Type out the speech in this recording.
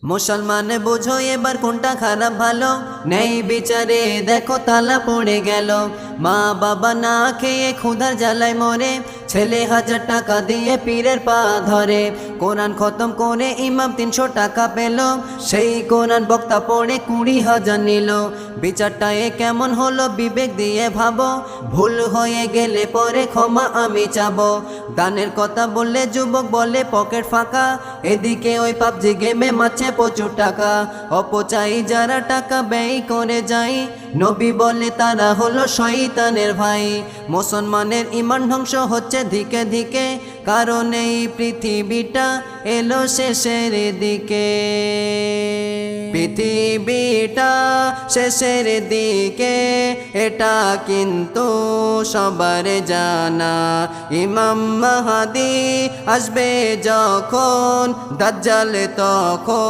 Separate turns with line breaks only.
মুসলমান বুঝো এবার কোনটা খারাপ ভালো, নেই বিচারে দেখো তালা পড়ে গেল। মা বাবা না খেয়ে ক্ষুধার জ্বালায় মরে, ছেলে 1000 টাকা দিয়ে পীরের পা ধরে। কোরআন খতম করে ইমাম 300 টাকা পেল, সেই কোরআন বক্তা পড়ে 20,000 নিল। বিচারটা এ কেমন হলো বিবেক দিয়ে ভাবো, ভুল হয়ে গেলে পরে ক্ষমা আমি চাবো। দানের কথা বললে যুবক বলে পকেট ফাঁকা, এদিকে ওই পাবজি গেমে মাছে প্রচুর টাকা। অপচাই যারা টাকা ব্যয় করে যায়, নবী বলে তারা হলো শয়তানের ভাই। মুসলমানের ঈমান ধ্বংস হচ্ছে ধিকে ধিকে, কারণ এই পৃথিবীটা এলো শেষের দিকে। পৃথিবীটা শেষের দিকে এটা কিন্তু সবার জানা। ইমাম মাহদী আসবে যখন, দাজ্জাল তখন